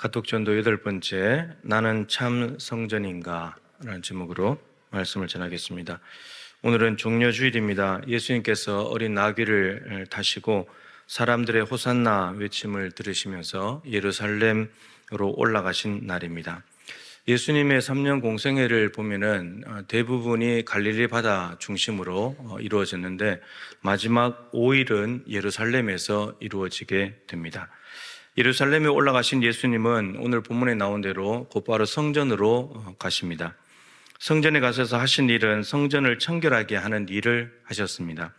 카톡전도 8번째, 나는 참 성전인가? 라는 제목으로 말씀을 전하겠습니다. 오늘은 종려주일입니다. 예수님께서 어린 나귀를 타시고 사람들의 호산나 외침을 들으시면서 예루살렘으로 올라가신 날입니다. 예수님의 3년 공생애를 보면은 대부분이 갈릴리 바다 중심으로 이루어졌는데 마지막 5일은 예루살렘에서 이루어지게 됩니다. 예루살렘에 올라가신 예수님은 오늘 본문에 나온 대로 곧바로 성전으로 가십니다. 성전에 가셔서 하신 일은 성전을 청결하게 하는 일을 하셨습니다.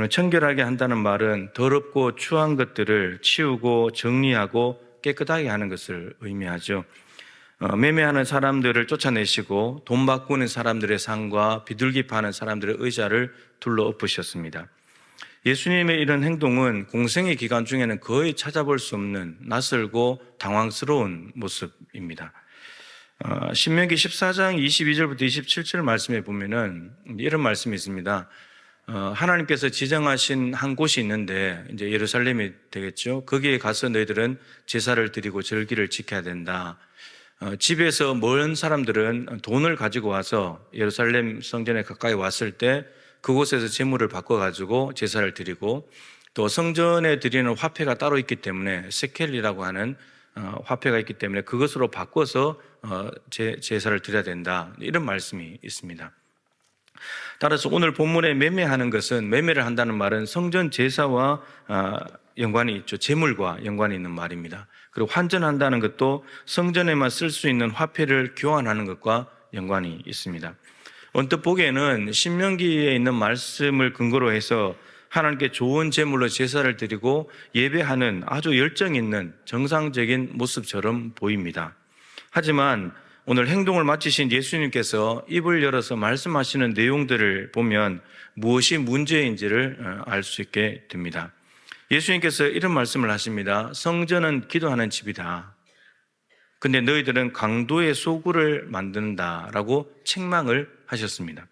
청결하게 한다는 말은 더럽고 추한 것들을 치우고 정리하고 깨끗하게 하는 것을 의미하죠. 매매하는 사람들을 쫓아내시고 돈 바꾸는 사람들의 상과 비둘기 파는 사람들의 의자를 둘러 엎으셨습니다. 예수님의 이런 행동은 공생의 기간 중에는 거의 찾아볼 수 없는 낯설고 당황스러운 모습입니다. 신명기 14장 22절부터 27절 말씀에 보면은 이런 말씀이 있습니다. 하나님께서 지정하신 한 곳이 있는데 이제 예루살렘이 되겠죠. 거기에 가서 너희들은 제사를 드리고 절기를 지켜야 된다. 집에서 먼 사람들은 돈을 가지고 와서 예루살렘 성전에 가까이 왔을 때 그곳에서 제물을 바꿔가지고 제사를 드리고 또 성전에 드리는 화폐가 따로 있기 때문에 세켈이라고 하는 화폐가 있기 때문에 그것으로 바꿔서 제사를 드려야 된다. 이런 말씀이 있습니다. 따라서 오늘 본문에 매매하는 것은 매매를 한다는 말은 성전 제사와 연관이 있죠. 제물과 연관이 있는 말입니다. 그리고 환전한다는 것도 성전에만 쓸 수 있는 화폐를 교환하는 것과 연관이 있습니다. 언뜻 보기에는 신명기에 있는 말씀을 근거로 해서 하나님께 좋은 제물로 제사를 드리고 예배하는 아주 열정 있는 정상적인 모습처럼 보입니다. 하지만 오늘 행동을 마치신 예수님께서 입을 열어서 말씀하시는 내용들을 보면 무엇이 문제인지를 알 수 있게 됩니다. 예수님께서 이런 말씀을 하십니다. 성전은 기도하는 집이다. 근데 너희들은 강도의 소굴을 만든다라고 책망을 하셨습니다.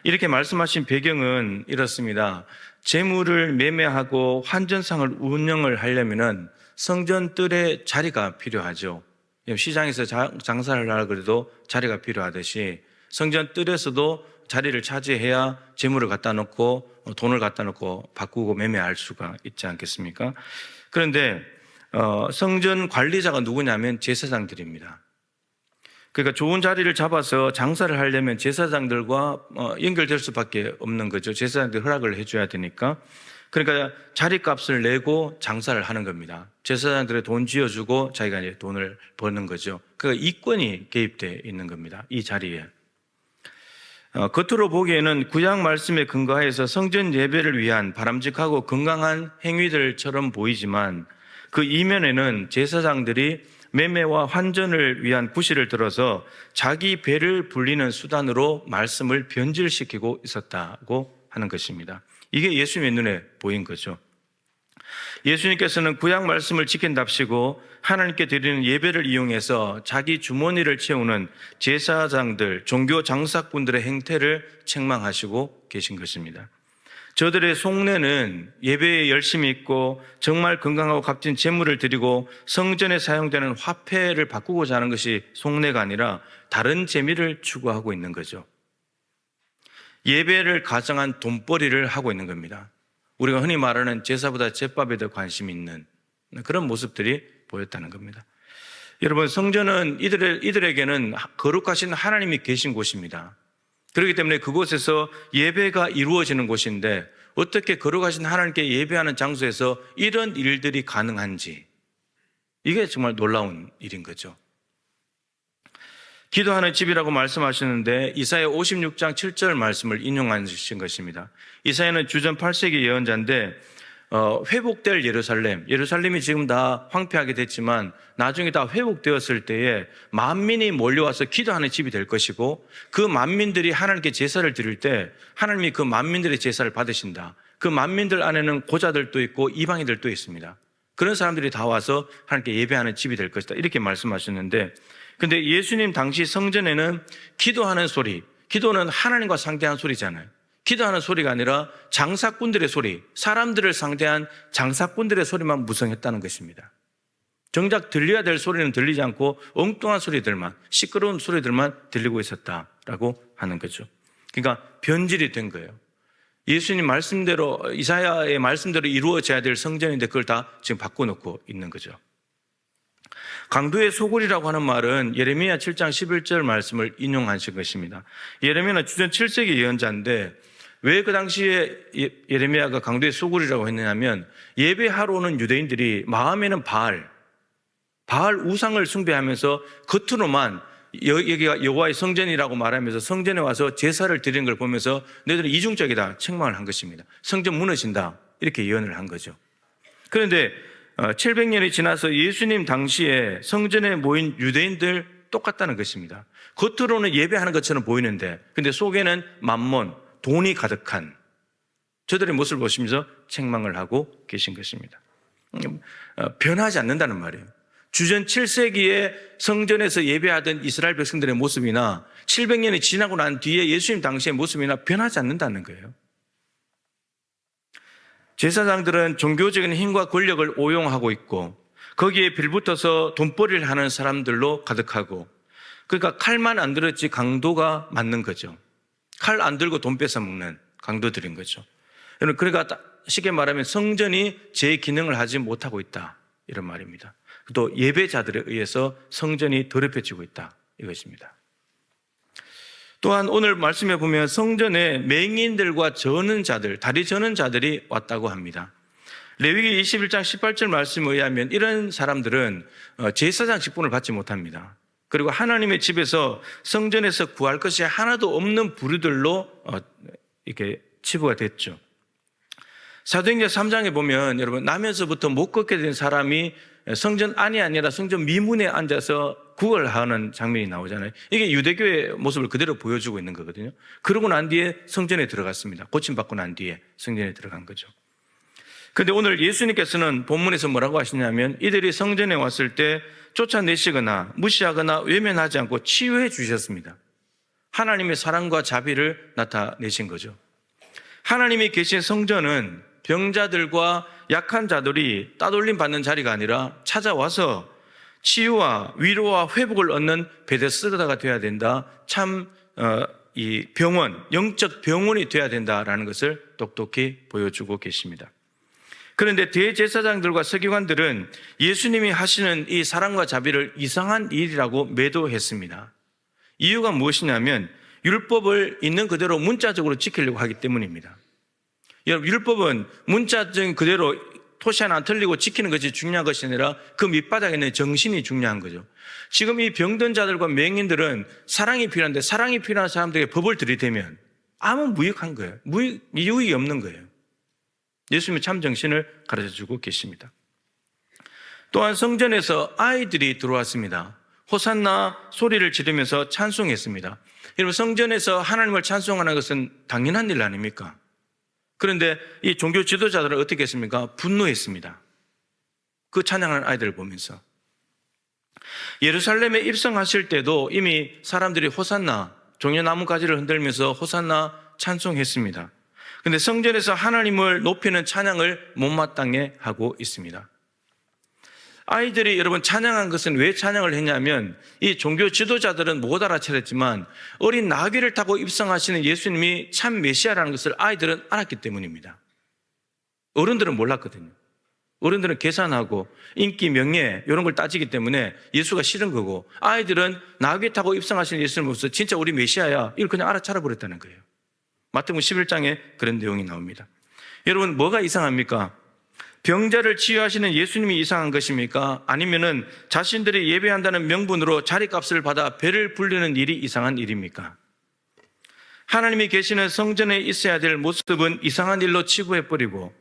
이렇게 말씀하신 배경은 이렇습니다. 재물을 매매하고 환전상을 운영을 하려면은 성전 뜰에 자리가 필요하죠. 시장에서 장사를 하려 그래도 자리가 필요하듯이 성전 뜰에서도 자리를 차지해야 재물을 갖다 놓고 돈을 갖다 놓고 바꾸고 매매할 수가 있지 않겠습니까? 그런데 성전 관리자가 누구냐면 제사장들입니다. 그러니까 좋은 자리를 잡아서 장사를 하려면 제사장들과 연결될 수밖에 없는 거죠. 제사장들 허락을 해줘야 되니까. 그러니까 자리값을 내고 장사를 하는 겁니다. 제사장들의 돈 쥐어주고 자기가 이제 돈을 버는 거죠. 그러니까 이권이 개입되어 있는 겁니다. 이 자리에. 겉으로 보기에는 구약 말씀에 근거해서 성전 예배를 위한 바람직하고 건강한 행위들처럼 보이지만 그 이면에는 제사장들이 매매와 환전을 위한 구실을 들어서 자기 배를 불리는 수단으로 말씀을 변질시키고 있었다고 하는 것입니다. 이게 예수님의 눈에 보인 거죠. 예수님께서는 구약 말씀을 지킨답시고 하나님께 드리는 예배를 이용해서 자기 주머니를 채우는 제사장들, 종교 장사꾼들의 행태를 책망하시고 계신 것입니다. 저들의 속내는 예배에 열심히 있고 정말 건강하고 값진 제물을 드리고 성전에 사용되는 화폐를 바꾸고자 하는 것이 속내가 아니라 다른 재미를 추구하고 있는 거죠. 예배를 가정한 돈벌이를 하고 있는 겁니다. 우리가 흔히 말하는 제사보다 제밥에 더 관심이 있는 그런 모습들이 보였다는 겁니다. 여러분, 성전은 이들에게는 거룩하신 하나님이 계신 곳입니다. 그렇기 때문에 그곳에서 예배가 이루어지는 곳인데 어떻게 거룩하신 하나님께 예배하는 장소에서 이런 일들이 가능한지, 이게 정말 놀라운 일인 거죠. 기도하는 집이라고 말씀하시는데 이사야 56장 7절 말씀을 인용하신 것입니다. 이사야는 주전 8세기 예언자인데 회복될 예루살렘이 지금 다 황폐하게 됐지만 나중에 다 회복되었을 때에 만민이 몰려와서 기도하는 집이 될 것이고 그 만민들이 하나님께 제사를 드릴 때 하나님이 그 만민들의 제사를 받으신다. 그 만민들 안에는 고자들도 있고 이방인들도 있습니다. 그런 사람들이 다 와서 하나님께 예배하는 집이 될 것이다. 이렇게 말씀하셨는데, 근데 예수님 당시 성전에는 기도하는 소리, 기도는 하나님과 상대한 소리잖아요. 기도하는 소리가 아니라 장사꾼들의 소리, 사람들을 상대한 장사꾼들의 소리만 무성했다는 것입니다. 정작 들려야 될 소리는 들리지 않고 엉뚱한 소리들만, 시끄러운 소리들만 들리고 있었다라고 하는 거죠. 그러니까 변질이 된 거예요. 예수님 말씀대로, 이사야의 말씀대로 이루어져야 될 성전인데 그걸 다 지금 바꿔놓고 있는 거죠. 강도의 소굴이라고 하는 말은 예레미야 7장 11절 말씀을 인용하신 것입니다. 예레미야는 주전 7세기 예언자인데 왜 그 당시에 예레미야가 강도의 소굴이라고 했느냐면 예배하러 오는 유대인들이 마음에는 바알 우상을 숭배하면서 겉으로만 여기가 여호와의 성전이라고 말하면서 성전에 와서 제사를 드리는 걸 보면서 너희들은 이중적이다 책망을 한 것입니다. 성전 무너진다 이렇게 예언을 한 거죠. 그런데 700년이 지나서 예수님 당시에 성전에 모인 유대인들 똑같다는 것입니다. 겉으로는 예배하는 것처럼 보이는데 근데 속에는 만몬, 돈이 가득한 저들의 모습을 보시면서 책망을 하고 계신 것입니다. 변하지 않는다는 말이에요. 주전 7세기에 성전에서 예배하던 이스라엘 백성들의 모습이나 700년이 지나고 난 뒤에 예수님 당시의 모습이나 변하지 않는다는 거예요. 제사장들은 종교적인 힘과 권력을 오용하고 있고 거기에 빌붙어서 돈벌이를 하는 사람들로 가득하고 그러니까 칼만 안 들었지 강도가 맞는 거죠. 칼 안 들고 돈 뺏어 먹는 강도들인 거죠. 그러니까 쉽게 말하면 성전이 제 기능을 하지 못하고 있다 이런 말입니다. 또 예배자들에 의해서 성전이 더럽혀지고 있다 이것입니다. 또한 오늘 말씀에 보면 성전에 맹인들과 저는 자들, 다리 저는 자들이 왔다고 합니다. 레위기 21장 18절 말씀에 의하면 이런 사람들은 제사장 직분을 받지 못합니다. 그리고 하나님의 집에서 성전에서 구할 것이 하나도 없는 부류들로 이렇게 치부가 됐죠. 사도행전 3장에 보면 여러분 나면서부터 못 걷게 된 사람이 성전 안이 아니라 성전 미문에 앉아서 구걸하는 장면이 나오잖아요. 이게 유대교의 모습을 그대로 보여주고 있는 거거든요. 그러고 난 뒤에 성전에 들어갔습니다. 고침받고 난 뒤에 성전에 들어간 거죠. 그런데 오늘 예수님께서는 본문에서 뭐라고 하시냐면 이들이 성전에 왔을 때 쫓아내시거나 무시하거나 외면하지 않고 치유해 주셨습니다. 하나님의 사랑과 자비를 나타내신 거죠. 하나님이 계신 성전은 병자들과 약한 자들이 따돌림 받는 자리가 아니라 찾아와서 치유와 위로와 회복을 얻는 베데스다가 되어야 된다. 이 병원, 영적 병원이 되어야 된다라는 것을 똑똑히 보여주고 계십니다. 그런데 대제사장들과 서기관들은 예수님이 하시는 이 사랑과 자비를 이상한 일이라고 매도했습니다. 이유가 무엇이냐면 율법을 있는 그대로 문자적으로 지키려고 하기 때문입니다. 여러분, 율법은 문자적인 그대로 토시 하나 안 틀리고 지키는 것이 중요한 것이 아니라 그 밑바닥에 있는 정신이 중요한 거죠. 지금 이 병든 자들과 맹인들은 사랑이 필요한데 사랑이 필요한 사람들에게 법을 들이대면 아무 무익한 거예요. 유익이 없는 거예요. 예수님의 참 정신을 가르쳐주고 계십니다. 또한 성전에서 아이들이 들어왔습니다. 호산나 소리를 지르면서 찬송했습니다. 여러분, 성전에서 하나님을 찬송하는 것은 당연한 일 아닙니까? 그런데 이 종교 지도자들은 어떻게 했습니까? 분노했습니다. 그 찬양하는 아이들을 보면서. 예루살렘에 입성하실 때도 이미 사람들이 호산나, 종려나무 가지를 흔들면서 호산나 찬송했습니다. 그런데 성전에서 하나님을 높이는 찬양을 못마땅해 하고 있습니다. 아이들이 여러분 찬양한 것은 왜 찬양을 했냐면 이 종교 지도자들은 못 알아차렸지만 어린 나귀를 타고 입성하시는 예수님이 참 메시아라는 것을 아이들은 알았기 때문입니다. 어른들은 몰랐거든요. 어른들은 계산하고 인기, 명예 이런 걸 따지기 때문에 예수가 싫은 거고 아이들은 나귀 타고 입성하시는 예수님을 보면서 진짜 우리 메시아야 이걸 그냥 알아차려 버렸다는 거예요. 마태복음 11장에 그런 내용이 나옵니다. 여러분 뭐가 이상합니까? 병자를 치유하시는 예수님이 이상한 것입니까? 아니면은 자신들이 예배한다는 명분으로 자리값을 받아 배를 불리는 일이 이상한 일입니까? 하나님이 계시는 성전에 있어야 될 모습은 이상한 일로 치부해버리고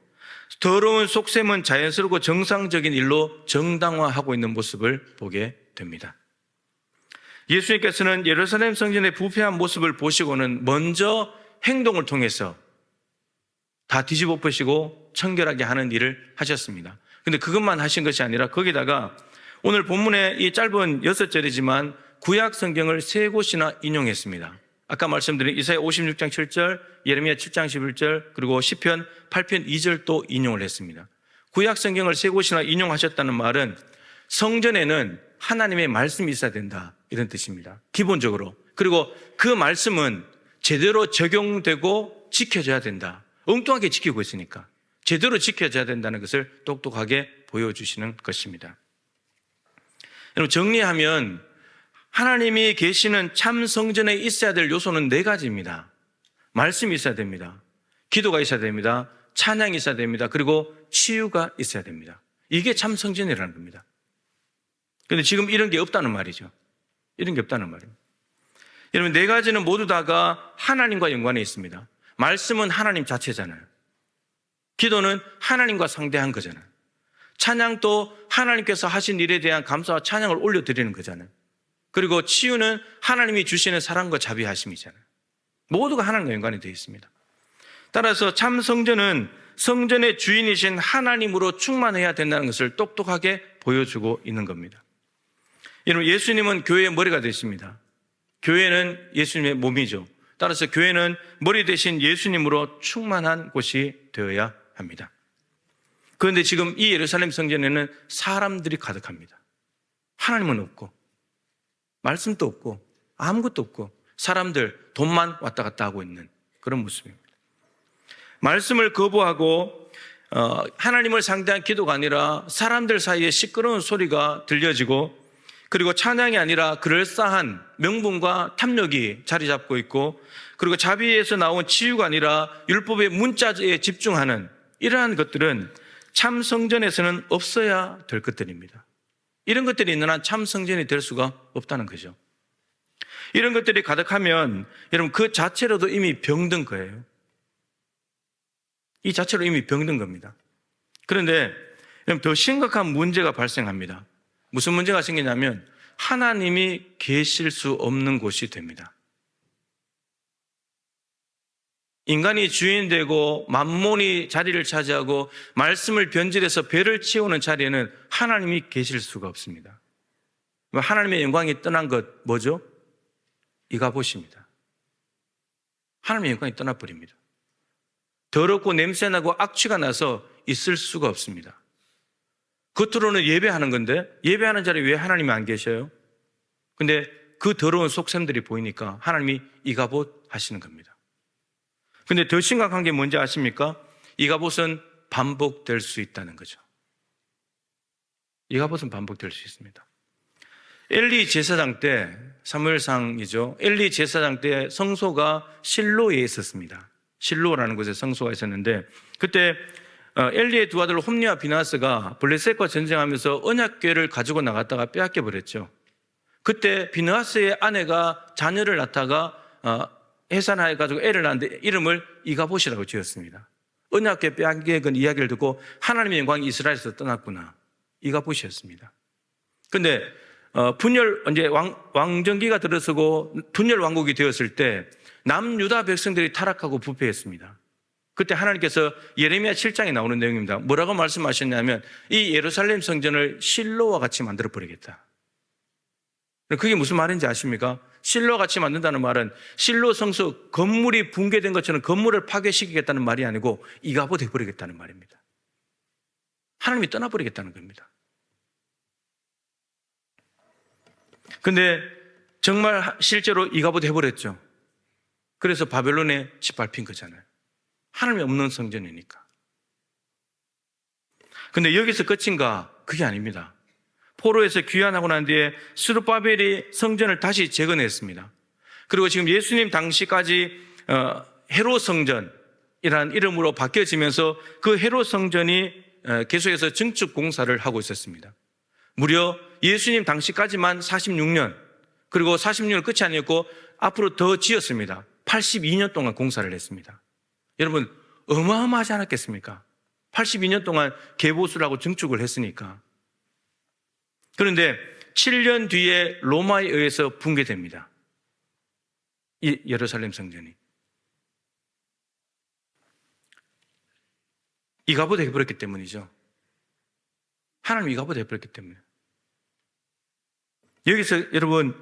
더러운 속셈은 자연스럽고 정상적인 일로 정당화하고 있는 모습을 보게 됩니다. 예수님께서는 예루살렘 성전의 부패한 모습을 보시고는 먼저 행동을 통해서 다 뒤집어 엎으시고 청결하게 하는 일을 하셨습니다. 근데 그것만 하신 것이 아니라 거기다가 오늘 본문에 이 짧은 6절이지만 구약 성경을 3곳이나 인용했습니다. 아까 말씀드린 이사야 56장 7절, 예레미야 7장 11절, 그리고 시편 8편 2절도 인용을 했습니다. 구약 성경을 3곳이나 인용하셨다는 말은 성전에는 하나님의 말씀이 있어야 된다, 이런 뜻입니다. 기본적으로. 그리고 그 말씀은 제대로 적용되고 지켜져야 된다. 엉뚱하게 지키고 있으니까 제대로 지켜져야 된다는 것을 똑똑하게 보여주시는 것입니다. 여러분, 정리하면 하나님이 계시는 참 성전에 있어야 될 요소는 4가지입니다. 말씀이 있어야 됩니다. 기도가 있어야 됩니다. 찬양이 있어야 됩니다. 그리고 치유가 있어야 됩니다. 이게 참 성전이라는 겁니다. 그런데 지금 이런 게 없다는 말이죠. 이런 게 없다는 말입니다. 여러분, 4가지는 모두 다가 하나님과 연관해 있습니다. 말씀은 하나님 자체잖아요. 기도는 하나님과 상대한 거잖아요. 찬양도 하나님께서 하신 일에 대한 감사와 찬양을 올려드리는 거잖아요. 그리고 치유는 하나님이 주시는 사랑과 자비하심이잖아요. 모두가 하나님과 연관이 되어 있습니다. 따라서 참 성전은 성전의 주인이신 하나님으로 충만해야 된다는 것을 똑똑하게 보여주고 있는 겁니다. 여러분, 예수님은 교회의 머리가 되십니다. 교회는 예수님의 몸이죠. 따라서 교회는 머리 대신 예수님으로 충만한 곳이 되어야 합니다. 그런데 지금 이 예루살렘 성전에는 사람들이 가득합니다. 하나님은 없고, 말씀도 없고, 아무것도 없고, 사람들, 돈만 왔다 갔다 하고 있는 그런 모습입니다. 말씀을 거부하고 하나님을 상대한 기도가 아니라 사람들 사이에 시끄러운 소리가 들려지고, 그리고 찬양이 아니라 그럴싸한 명분과 탐욕이 자리 잡고 있고, 그리고 자비에서 나온 치유가 아니라 율법의 문자에 집중하는 이러한 것들은 참 성전에서는 없어야 될 것들입니다. 이런 것들이 있는 한 참 성전이 될 수가 없다는 거죠. 이런 것들이 가득하면 여러분, 그 자체로도 이미 병든 거예요. 이 자체로 이미 병든 겁니다. 그런데 더 심각한 문제가 발생합니다. 무슨 문제가 생기냐면 하나님이 계실 수 없는 곳이 됩니다. 인간이 주인 되고 만몬이 자리를 차지하고 말씀을 변질해서 배를 채우는 자리에는 하나님이 계실 수가 없습니다. 하나님의 영광이 떠난 것 뭐죠? 이가봇입니다. 하나님의 영광이 떠나버립니다. 더럽고 냄새나고 악취가 나서 있을 수가 없습니다. 겉으로는 예배하는 건데 예배하는 자리에 왜 하나님이 안 계셔요? 근데 그 더러운 속셈들이 보이니까 하나님이 이가봇 하시는 겁니다. 근데 더 심각한 게 뭔지 아십니까? 이가봇은 반복될 수 있다는 거죠. 이가봇은 반복될 수 있습니다. 엘리 제사장 때, 사무엘상이죠. 엘리 제사장 때 성소가 실로에 있었습니다. 실로라는 곳에 성소가 있었는데, 그때 엘리의 두 아들 홈리와 비느하스가 블레셋과 전쟁하면서 언약궤를 가지고 나갔다가 빼앗겨 버렸죠. 그때 비느하스의 아내가 자녀를 낳다가 해산해가지고 애를 낳았는데 이름을 이가봇이라고 지었습니다. 언약궤 빼앗긴 이야기를 듣고 하나님의 영광이 이스라엘에서 떠났구나, 이가봇이었습니다. 근데 분열, 이제 왕정기가 들어서고 분열 왕국이 되었을 때 남유다 백성들이 타락하고 부패했습니다. 그때 하나님께서 예레미야 7장에 나오는 내용입니다. 뭐라고 말씀하셨냐면 이 예루살렘 성전을 실로와 같이 만들어 버리겠다. 그게 무슨 말인지 아십니까? 실로와 같이 만든다는 말은 실로 성소 건물이 붕괴된 것처럼 건물을 파괴시키겠다는 말이 아니고 이가봇 해버리겠다는 말입니다. 하나님이 떠나버리겠다는 겁니다. 근데 정말 실제로 이가봇 해버렸죠. 그래서 바벨론에 짓밟힌 거잖아요. 하나님이 없는 성전이니까. 근데 여기서 끝인가? 그게 아닙니다. 포로에서 귀환하고 난 뒤에 스룹바벨이 성전을 다시 재건했습니다. 그리고 지금 예수님 당시까지 헤롯 성전이라는 이름으로 바뀌어지면서 그 헤롯 성전이 계속해서 증축 공사를 하고 있었습니다. 무려 예수님 당시까지만 46년, 그리고 46년 끝이 아니었고 앞으로 더 지었습니다. 82년 동안 공사를 했습니다. 여러분, 어마어마하지 않았겠습니까? 82년 동안 개보수를 하고 증축을 했으니까. 그런데 7년 뒤에 로마에 의해서 붕괴됩니다. 이 예루살렘 성전이. 이가봇 해버렸기 때문이죠. 하나님 이가봇 해버렸기 때문에. 여기서 여러분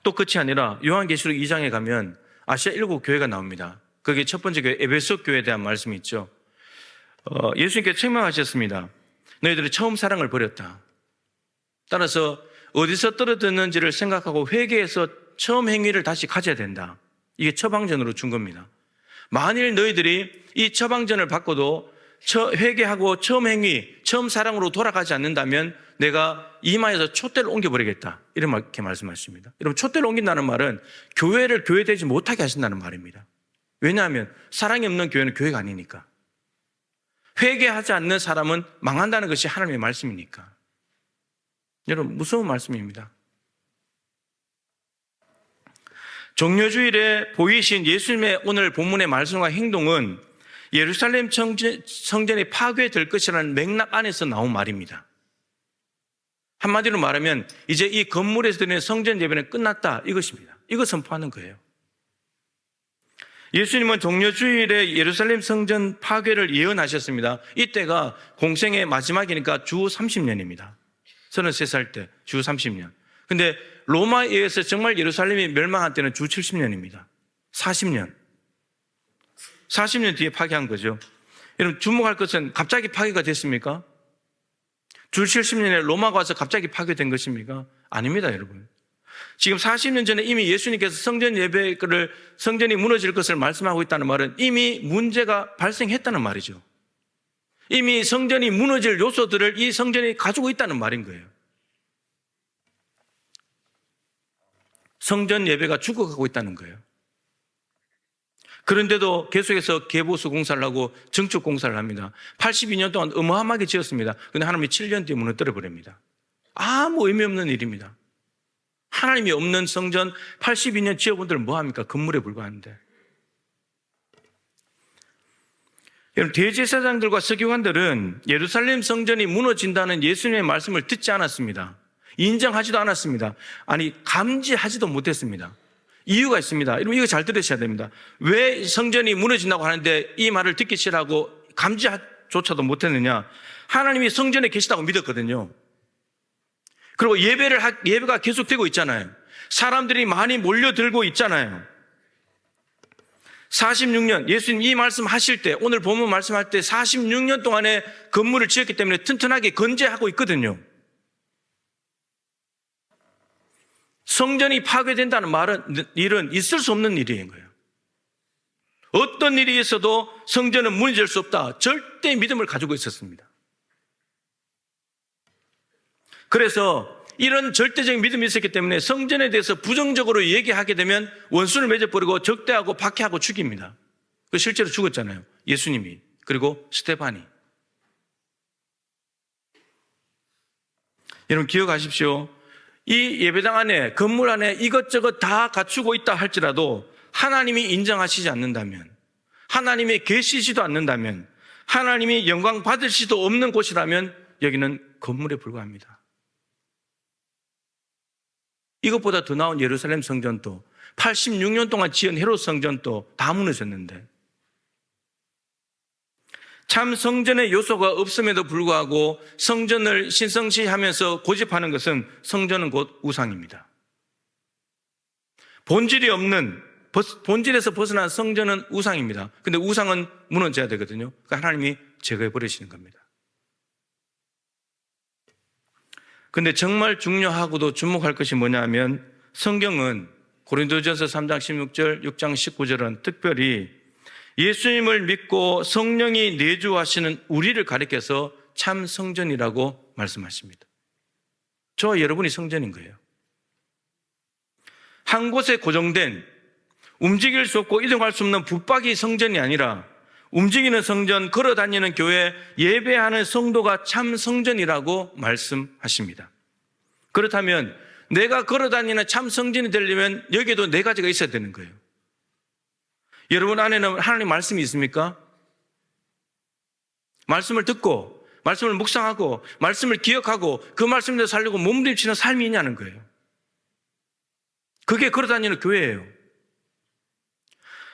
또 끝이 아니라 요한계시록 2장에 가면 아시아 7 교회가 나옵니다. 거기에 첫 번째 교회 에베소 교회에 대한 말씀이 있죠. 예수님께서 책망하셨습니다. 너희들이 처음 사랑을 버렸다. 따라서 어디서 떨어졌는지를 생각하고 회개해서 처음 행위를 다시 가져야 된다. 이게 처방전으로 준 겁니다. 만일 너희들이 이 처방전을 받고도 회개하고 처음 행위, 처음 사랑으로 돌아가지 않는다면 내가 이마에서 촛대를 옮겨버리겠다. 이렇게 말씀하십니다. 여러분, 촛대를 옮긴다는 말은 교회를 교회되지 못하게 하신다는 말입니다. 왜냐하면 사랑이 없는 교회는 교회가 아니니까. 회개하지 않는 사람은 망한다는 것이 하나님의 말씀이니까. 여러분, 무서운 말씀입니다. 종려주일에 보이신 예수님의 오늘 본문의 말씀과 행동은 예루살렘 성전이 파괴될 것이라는 맥락 안에서 나온 말입니다. 한마디로 말하면 이제 이 건물에서 드리는 성전 예배는 끝났다, 이것입니다. 이거 선포하는 거예요. 예수님은 종려주일에 예루살렘 성전 파괴를 예언하셨습니다. 이때가 공생의 마지막이니까 주 30년입니다. 33살 때 주 30년. 근데 로마에 의해서 정말 예루살렘이 멸망한 때는 주 70년입니다. 40년. 40년 뒤에 파괴한 거죠. 여러분, 주목할 것은 갑자기 파괴가 됐습니까? 주 70년에 로마가 와서 갑자기 파괴된 것입니까? 아닙니다, 여러분. 지금 40년 전에 이미 예수님께서 성전 예배를, 성전이 무너질 것을 말씀하고 있다는 말은 이미 문제가 발생했다는 말이죠. 이미 성전이 무너질 요소들을 이 성전이 가지고 있다는 말인 거예요. 성전 예배가 죽어가고 있다는 거예요. 그런데도 계속해서 개보수 공사를 하고 증축 공사를 합니다. 82년 동안 어마어마하게 지었습니다. 그런데 하나님이 7년 뒤에 무너뜨려 버립니다. 아무 의미 없는 일입니다. 하나님이 없는 성전 82년 지어본들 뭐합니까? 건물에 불과한데. 여러분, 대제사장들과 서기관들은 예루살렘 성전이 무너진다는 예수님의 말씀을 듣지 않았습니다. 인정하지도 않았습니다. 아니, 감지하지도 못했습니다. 이유가 있습니다. 여러분, 이거 잘 들으셔야 됩니다. 왜 성전이 무너진다고 하는데 이 말을 듣기 싫어하고 감지조차도 못했느냐? 하나님이 성전에 계시다고 믿었거든요. 그리고 예배가 계속되고 있잖아요. 사람들이 많이 몰려들고 있잖아요. 46년, 예수님 이 말씀 하실 때, 오늘 본문 말씀할 때 46년 동안에 건물을 지었기 때문에 튼튼하게 건재하고 있거든요. 성전이 파괴된다는 일은 있을 수 없는 일인 거예요. 어떤 일이 있어도 성전은 무너질 수 없다. 절대 믿음을 가지고 있었습니다. 그래서 이런 절대적인 믿음이 있었기 때문에 성전에 대해서 부정적으로 얘기하게 되면 원수를 맺어버리고 적대하고 박해하고 죽입니다. 실제로 죽었잖아요. 예수님이. 그리고 스데반이. 여러분, 기억하십시오. 이 예배당 안에, 건물 안에 이것저것 다 갖추고 있다 할지라도 하나님이 인정하시지 않는다면, 하나님이 계시지도 않는다면, 하나님이 영광 받을 수도 없는 곳이라면 여기는 건물에 불과합니다. 이것보다 더 나은 예루살렘 성전도 86년 동안 지은 헤롯 성전도 다 무너졌는데, 참 성전의 요소가 없음에도 불구하고 성전을 신성시하면서 고집하는 것은 성전은 곧 우상입니다. 본질에서 벗어난 성전은 우상입니다. 근데 우상은 무너져야 되거든요. 그러니까 하나님이 제거해 버리시는 겁니다. 근데 정말 중요하고도 주목할 것이 뭐냐 하면 성경은 고린도전서 3장 16절, 6장 19절은 특별히 예수님을 믿고 성령이 내주하시는 우리를 가리켜서 참 성전이라고 말씀하십니다. 저와 여러분이 성전인 거예요. 한 곳에 고정된 움직일 수 없고 이동할 수 없는 붙박이 성전이 아니라 움직이는 성전, 걸어다니는 교회, 예배하는 성도가 참 성전이라고 말씀하십니다. 그렇다면 내가 걸어다니는 참 성전이 되려면 여기에도 네 가지가 있어야 되는 거예요. 여러분 안에는 하나님 말씀이 있습니까? 말씀을 듣고, 말씀을 묵상하고, 말씀을 기억하고, 그 말씀대로 살려고 몸부림치는 삶이 있냐는 거예요. 그게 걸어다니는 교회예요.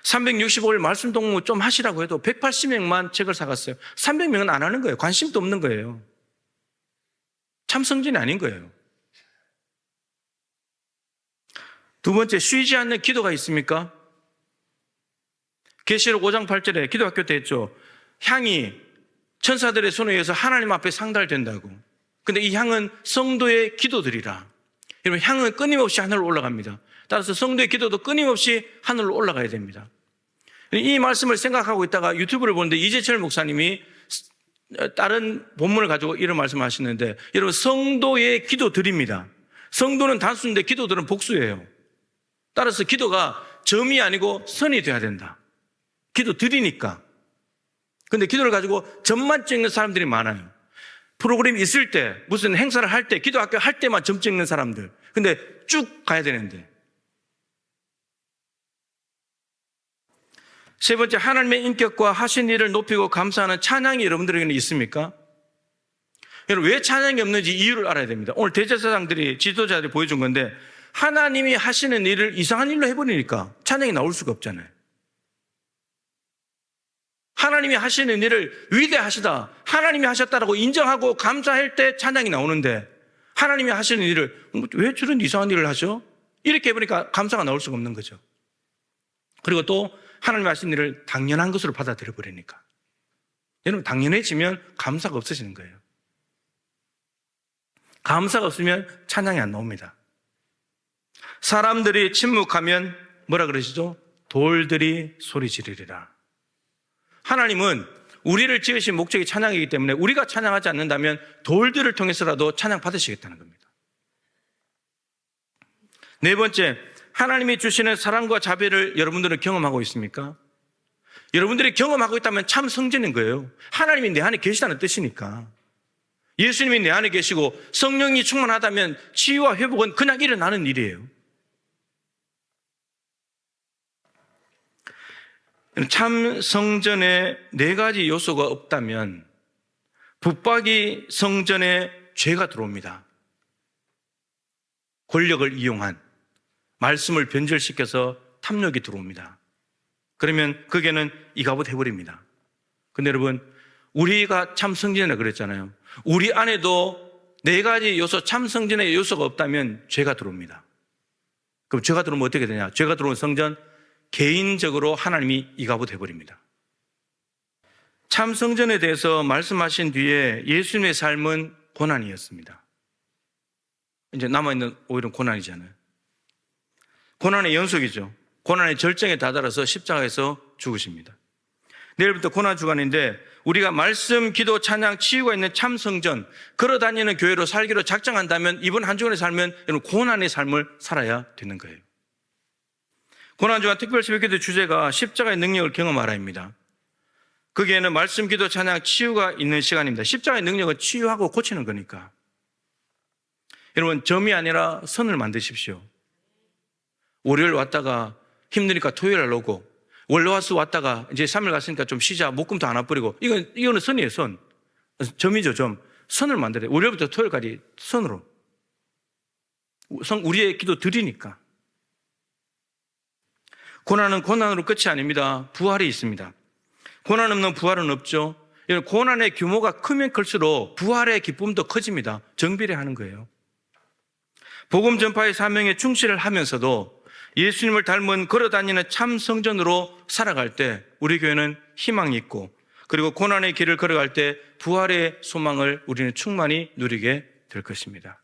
365일 말씀 동무 좀 하시라고 해도 180명만 책을 사갔어요. 300명은 안 하는 거예요. 관심도 없는 거예요. 참 성전이 아닌 거예요. 두 번째, 쉬지 않는 기도가 있습니까? 계시록 5장 8절에 기도학교 때 했죠. 향이 천사들의 손에 의해서 하나님 앞에 상달된다고. 근데 이 향은 성도의 기도들이라. 여러분, 향은 끊임없이 하늘로 올라갑니다. 따라서 성도의 기도도 끊임없이 하늘로 올라가야 됩니다. 이 말씀을 생각하고 있다가 유튜브를 보는데 이재철 목사님이 다른 본문을 가지고 이런 말씀을 하시는데, 여러분, 성도의 기도들입니다. 성도는 단수인데 기도들은 복수예요. 따라서 기도가 점이 아니고 선이 돼야 된다. 기도들이니까. 근데 기도를 가지고 점만 찍는 사람들이 많아요. 프로그램이 있을 때, 무슨 행사를 할 때, 기도학교 할 때만 점 찍는 사람들. 근데 쭉 가야 되는데. 세 번째, 하나님의 인격과 하신 일을 높이고 감사하는 찬양이 여러분들에게는 있습니까? 여러분, 왜 찬양이 없는지 이유를 알아야 됩니다. 오늘 대제사장들이, 지도자들이 보여준 건데, 하나님이 하시는 일을 이상한 일로 해버리니까 찬양이 나올 수가 없잖아요. 하나님이 하시는 일을 위대하시다, 하나님이 하셨다라고 인정하고 감사할 때 찬양이 나오는데, 하나님이 하시는 일을 왜 저런 이상한 일을 하죠? 이렇게 해보니까 감사가 나올 수가 없는 거죠. 그리고 또 하나님이 하시는 일을 당연한 것으로 받아들여 버리니까. 여러분, 당연해지면 감사가 없어지는 거예요. 감사가 없으면 찬양이 안 나옵니다. 사람들이 침묵하면 뭐라 그러시죠? 돌들이 소리 지르리라. 하나님은 우리를 지으신 목적이 찬양이기 때문에 우리가 찬양하지 않는다면 돌들을 통해서라도 찬양 받으시겠다는 겁니다. 네 번째, 하나님이 주시는 사랑과 자비를 여러분들은 경험하고 있습니까? 여러분들이 경험하고 있다면 참 성전인 거예요. 하나님이 내 안에 계시다는 뜻이니까. 예수님이 내 안에 계시고 성령이 충만하다면 치유와 회복은 그냥 일어나는 일이에요. 참 성전에 네 가지 요소가 없다면 북박이 성전에 죄가 들어옵니다. 권력을 이용한, 말씀을 변절시켜서 탐욕이 들어옵니다. 그러면 그게는 이가봇 해버립니다. 근데 여러분, 우리가 참 성전이라 그랬잖아요. 우리 안에도 네 가지 요소, 참 성전의 요소가 없다면 죄가 들어옵니다. 그럼 죄가 들어오면 어떻게 되냐? 죄가 들어온 성전, 개인적으로 하나님이 이가봇 해버립니다. 참 성전에 대해서 말씀하신 뒤에 예수님의 삶은 고난이었습니다. 이제 남아있는 오히려 고난이잖아요. 고난의 연속이죠. 고난의 절정에 다다라서 십자가에서 죽으십니다. 내일부터 고난 주간인데 우리가 말씀, 기도, 찬양, 치유가 있는 참 성전, 걸어다니는 교회로 살기로 작정한다면 이번 한 주간의 삶은 여러분 고난의 삶을 살아야 되는 거예요. 고난 주간 특별 새벽기도 주제가 십자가의 능력을 경험하라입니다. 거기에는 말씀, 기도, 찬양, 치유가 있는 시간입니다. 십자가의 능력은 치유하고 고치는 거니까. 여러분, 점이 아니라 선을 만드십시오. 월요일 왔다가 힘드니까 토요일 날 오고, 월화수 왔다가 이제 3일 갔으니까 좀 쉬자, 목금도 안 아프리고, 이거는 선이에요, 선. 점이죠, 점. 선을 만들어야 돼요. 월요일부터 토요일까지 선으로. 우리의 기도 드리니까. 고난은 고난으로 끝이 아닙니다. 부활이 있습니다. 고난 없는 부활은 없죠. 고난의 규모가 크면 클수록 부활의 기쁨도 커집니다. 정비례하는 거예요. 복음 전파의 사명에 충실을 하면서도 예수님을 닮은 걸어다니는 참 성전으로 살아갈 때 우리 교회는 희망이 있고, 그리고 고난의 길을 걸어갈 때 부활의 소망을 우리는 충만히 누리게 될 것입니다.